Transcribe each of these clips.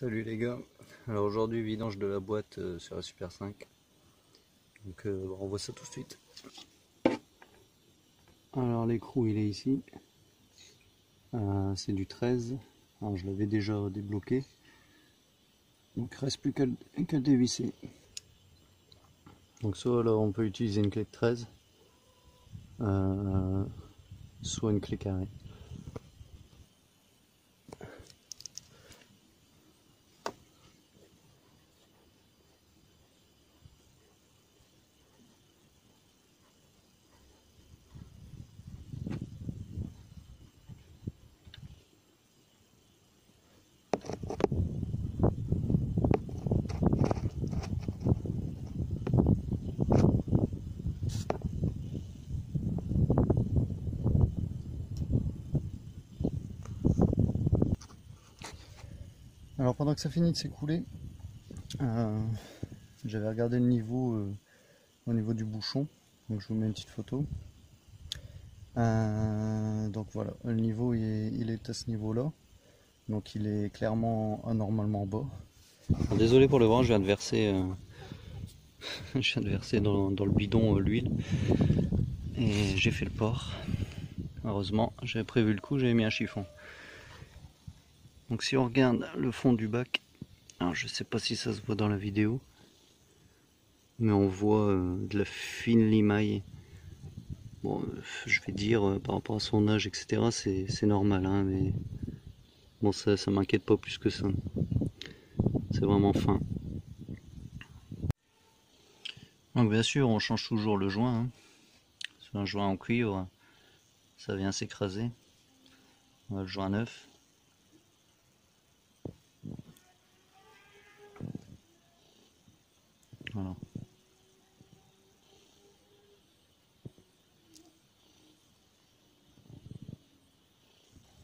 Salut les gars, alors aujourd'hui vidange de la boîte sur la Super 5, donc on voit ça tout de suite. Alors l'écrou il est ici, c'est du 13, alors je l'avais déjà débloqué, donc il ne reste plus qu'à le dévisser. Donc soit là on peut utiliser une clé de 13, soit une clé carrée. Alors pendant que ça finit de s'écouler, j'avais regardé le niveau au niveau du bouchon, donc je vous mets une petite photo. Donc voilà, le niveau il est à ce niveau là, donc il est clairement anormalement bas. Alors, désolé pour le vent, je viens de verser, dans le bidon l'huile et j'ai fait le port. Heureusement j'avais prévu le coup, j'avais mis un chiffon. Donc si on regarde le fond du bac, alors je sais pas si ça se voit dans la vidéo, mais on voit de la fine limaille. Bon, je vais dire par rapport à son âge, etc., c'est normal, hein, mais bon, ça m'inquiète pas plus que ça. C'est vraiment fin. Donc bien sûr, on change toujours le joint. Hein. C'est un joint en cuivre, ça vient s'écraser. On a le joint neuf. Voilà.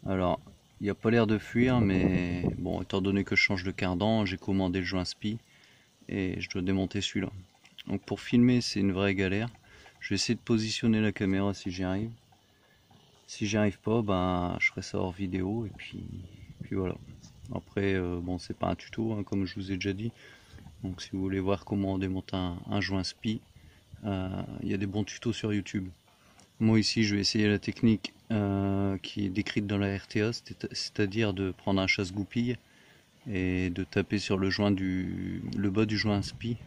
Alors, il n'y a pas l'air de fuir, mais bon, étant donné que je change de cardan, j'ai commandé le joint SPI et je dois démonter celui-là. Donc pour filmer, c'est une vraie galère. Je vais essayer de positionner la caméra si j'y arrive. Si j'y arrive pas, ben, je ferai ça hors vidéo et puis voilà. Après, bon, c'est pas un tuto, hein, comme je vous ai déjà dit. Donc si vous voulez voir comment on démonte un joint SPI, il y a des bons tutos sur YouTube. Moi ici je vais essayer la technique qui est décrite dans la RTA, c'est-à-dire de prendre un chasse-goupille et de taper sur le bas du joint SPI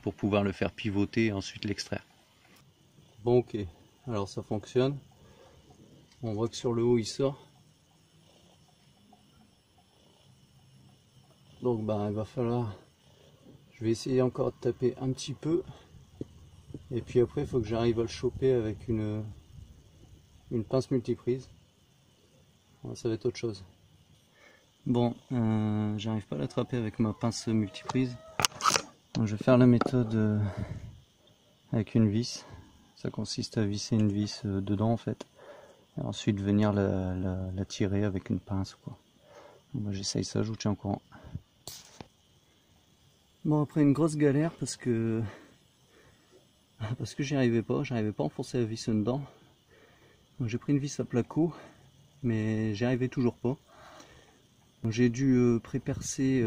pour pouvoir le faire pivoter et ensuite l'extraire. Bon, ok, alors ça fonctionne. On voit que sur le haut il sort. Donc bah il va falloir, je vais essayer encore de taper un petit peu et puis après il faut que j'arrive à le choper avec une pince multiprise. Ça va être autre chose. Bon, j'arrive pas à l'attraper avec ma pince multiprise. Donc je vais faire la méthode avec une vis. Ça consiste à visser une vis dedans en fait. Et ensuite venir la tirer avec une pince quoi. Bon, j'essaye ça, je vous tiens au courant. Bon, après une grosse galère parce que j'arrivais pas à enfoncer la vis dedans. Donc j'ai pris une vis à placo, mais j'y arrivais toujours pas. J'ai dû pré-percer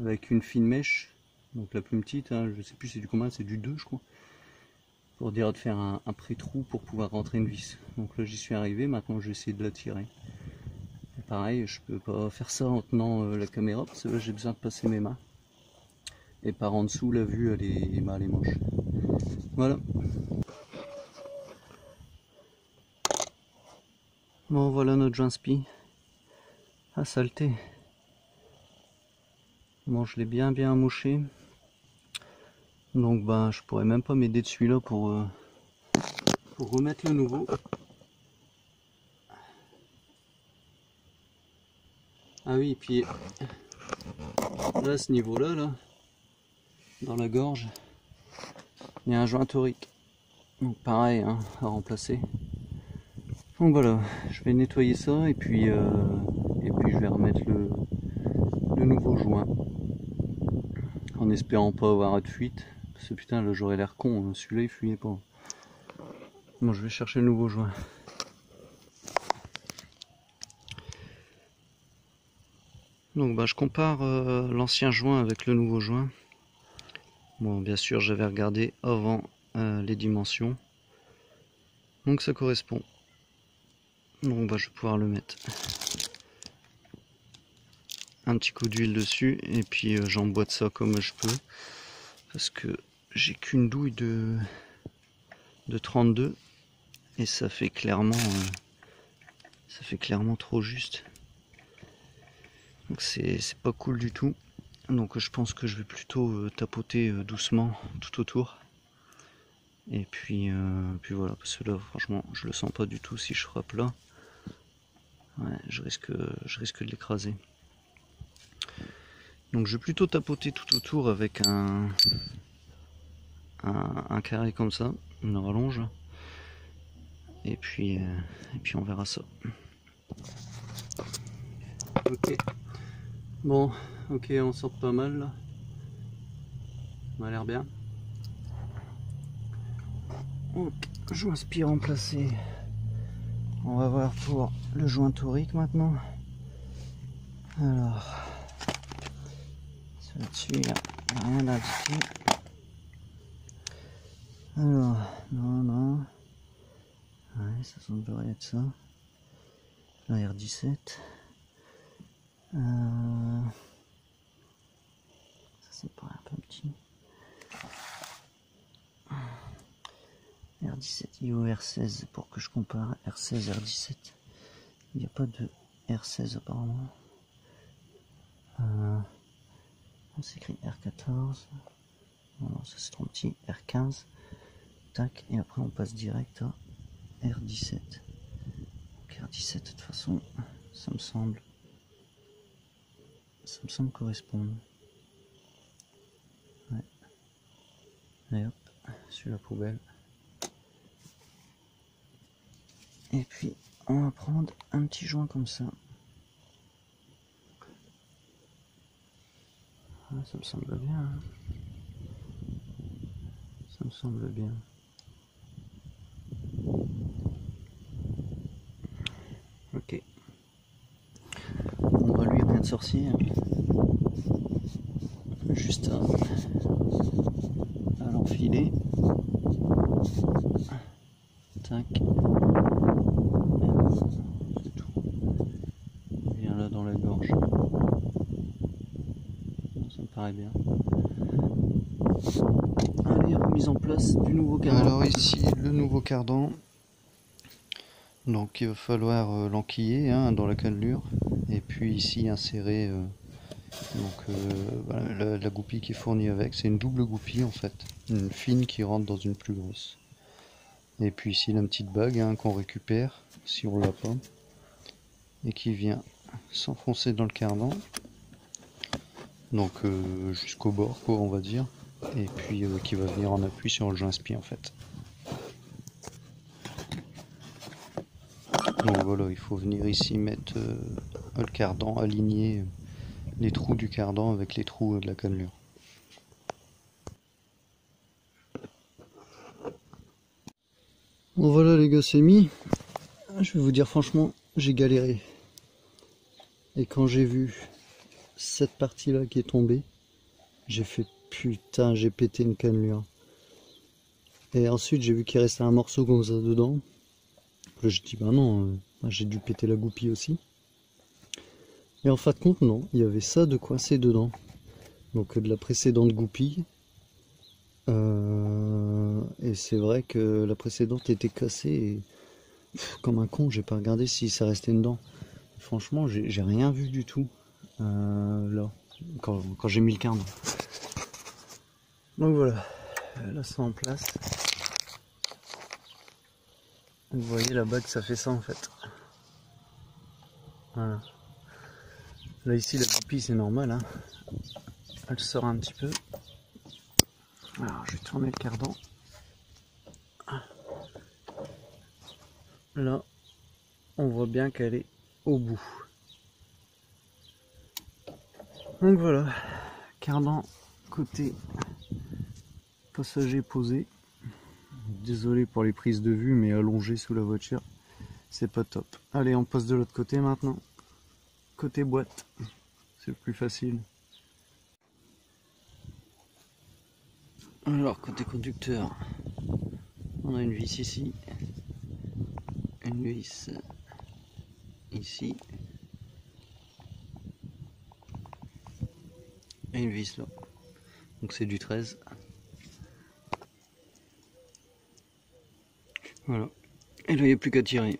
avec une fine mèche, donc la plus petite, hein, je sais plus c'est du combien, c'est du 2 je crois, pour dire de faire un pré-trou pour pouvoir rentrer une vis. Donc là j'y suis arrivé, maintenant je vais essayer de la tirer. Et pareil, je peux pas faire ça en tenant la caméra parce que là j'ai besoin de passer mes mains. Et par en dessous la vue elle est moche. Voilà. Bon voilà notre joint SPI. Ah saleté. Bon je l'ai bien mouché. Donc bah je pourrais même pas m'aider de celui-là pour remettre le nouveau. Ah oui, et puis là à ce niveau-là, là, dans la gorge, il y a un joint torique. Donc pareil, hein, à remplacer. Donc voilà, je vais nettoyer ça et puis je vais remettre le nouveau joint. En espérant pas avoir de fuite. Parce que putain là j'aurais l'air con, hein. Celui-là il fuyait pas. Bon je vais chercher le nouveau joint. Donc je compare l'ancien joint avec le nouveau joint. Bon, bien sûr, j'avais regardé avant les dimensions. Donc ça correspond. Donc je vais pouvoir le mettre. Un petit coup d'huile dessus et puis j'emboîte ça comme je peux. Parce que j'ai qu'une douille de 32 et ça fait clairement trop juste. Donc c'est pas cool du tout. Donc je pense que je vais plutôt tapoter doucement tout autour. Et puis voilà, parce que là franchement je le sens pas du tout si je frappe là. Ouais, je risque de l'écraser. Donc je vais plutôt tapoter tout autour avec un carré comme ça, une rallonge. Et puis on verra ça. Ok. Bon, ok, on sort pas mal là. On a l'air bien. Donc, joint spi remplacé. On va voir pour le joint torique maintenant. Alors, là-dessus, il n'y a rien à indiquer. Alors, non. Ouais, ça semblerait être ça. La R17. Ça me paraît un peu petit. R17 IO R16 pour que je compare R16 R17. Il n'y a pas de R16 apparemment. On s'écrit R14. Non, ça c'est trop petit. R15. Tac. Et après on passe direct à R17. Donc R17 de toute façon, ça me semble correspondre. Ouais. Et hop, sur la poubelle. Et puis on va prendre un petit joint comme ça. Ah, ça me semble bien. Hein. Ça me semble bien. Ok. Bon bah lui rien de sorcier. Hein. Juste à l'enfiler. Tac. C'est tout. Bien là dans la gorge. Ça me paraît bien. Allez, remise en place du nouveau cardan. Alors ici le nouveau cardan. Donc il va falloir l'enquiller hein, dans la cannelure. Et puis ici insérer voilà, la goupille qui est fournie avec. C'est une double goupille en fait. Une fine qui rentre dans une plus grosse. Et puis ici la petite bague hein, qu'on récupère si on l'a pas. Et qui vient s'enfoncer dans le cardan. Donc jusqu'au bord quoi on va dire. Et puis qui va venir en appui sur le joint spi en fait. Donc voilà, il faut venir ici mettre le cardan, aligner les trous du cardan avec les trous de la cannelure. Bon voilà les gars, c'est mis. Je vais vous dire franchement, j'ai galéré. Et quand j'ai vu cette partie là qui est tombée, j'ai fait putain, j'ai pété une cannelure. Et ensuite j'ai vu qu'il restait un morceau comme ça dedans. Là j'ai dit bah non, j'ai dû péter la goupille aussi. Et en fin de compte non, il y avait ça de coincé dedans. Donc de la précédente goupille. Et c'est vrai que la précédente était cassée et comme un con j'ai pas regardé si ça restait dedans. Franchement j'ai rien vu du tout là quand j'ai mis le cardan. Donc voilà, là c'est en place. Vous voyez la bague ça fait ça en fait. Voilà. Là ici la goupille c'est normal hein. Elle sort un petit peu. Alors je vais tourner le cardan. Là on voit bien qu'elle est au bout. Donc voilà, cardan côté passager posé. Désolé pour les prises de vue mais allongé sous la voiture c'est pas top. Allez on passe de l'autre côté maintenant. Côté boîte. c'est plus facile. Alors côté conducteur, on a une vis ici, une vis ici et une vis là. Donc c'est du 13. Voilà. Et là il n'y a plus qu'à tirer.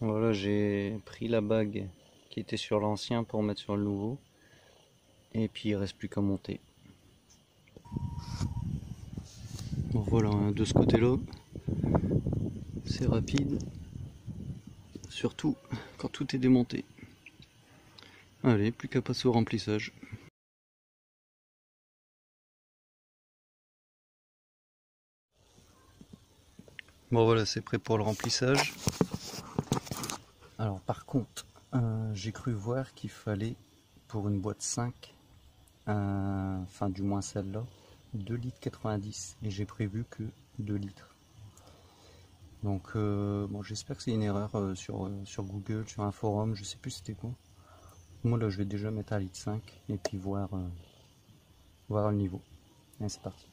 Voilà, j'ai pris la bague qui était sur l'ancien pour mettre sur le nouveau. Et puis il reste plus qu'à monter. Bon, voilà, hein, de ce côté-là, c'est rapide. Surtout quand tout est démonté. Allez, plus qu'à passer au remplissage. Bon voilà, c'est prêt pour le remplissage. Alors par contre, j'ai cru voir qu'il fallait pour une boîte 5, enfin du moins celle-là, 2 litres 90 et j'ai prévu que 2 litres. Donc bon, j'espère que c'est une erreur sur Google, sur un forum, je sais plus c'était quoi. Moi là je vais déjà mettre 1 litre 5 et puis voir le niveau. Allez, c'est parti.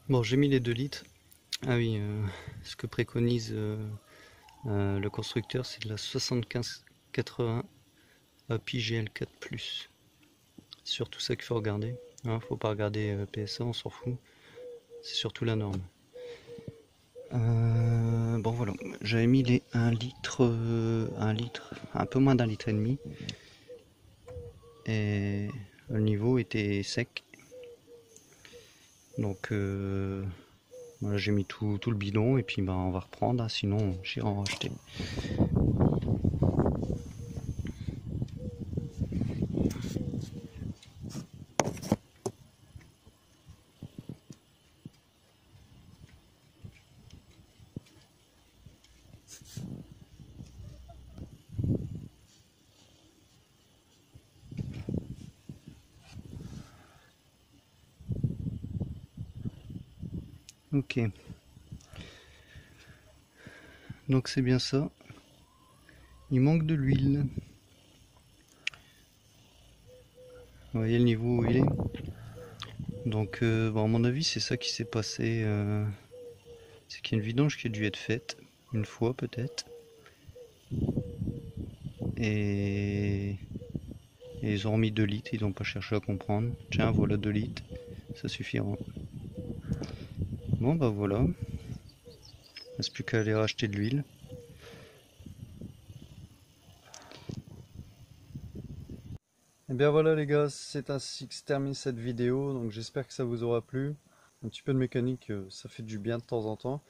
Bon, j'ai mis les 2 litres. Ah oui, ce que préconise le constructeur, c'est de la 75-80 API GL4+. C'est surtout ça qu'il faut regarder. Hein, faut pas regarder PSA, on s'en fout. C'est surtout la norme. Bon voilà, j'avais mis les 1 litre, un peu moins d'1 litre et demi. Et le niveau était sec. Donc voilà, j'ai mis tout le bidon et puis ben, on va reprendre, hein, sinon j'irai en racheter. Ok. Donc c'est bien ça. Il manque de l'huile. Vous voyez le niveau où il est. Donc bon, à mon avis c'est ça qui s'est passé. C'est qu'il y a une vidange qui a dû être faite. Une fois peut-être. Et ils ont remis 2 litres. Ils n'ont pas cherché à comprendre. Tiens, voilà 2 litres. Ça suffira. Bon bah voilà. Il ne reste plus qu'à aller racheter de l'huile. Et bien voilà les gars, c'est ainsi que se termine cette vidéo, donc j'espère que ça vous aura plu. Un petit peu de mécanique, ça fait du bien de temps en temps,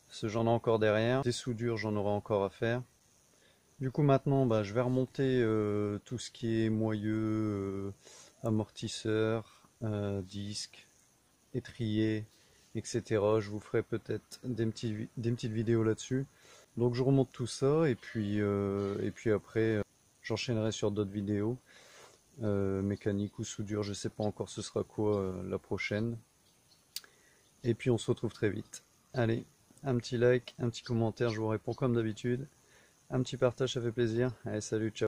parce que j'en ai encore derrière. Des soudures, j'en aurai encore à faire. Du coup maintenant, bah, je vais remonter tout ce qui est moyeu, amortisseur, disque, étrier, etc. Je vous ferai peut-être des petites vidéos là-dessus. Donc je remonte tout ça et puis après j'enchaînerai sur d'autres vidéos. Mécanique ou soudure, je sais pas encore ce sera quoi la prochaine. Et puis on se retrouve très vite. Allez, un petit like, un petit commentaire, je vous réponds comme d'habitude. Un petit partage, ça fait plaisir. Allez, salut, ciao.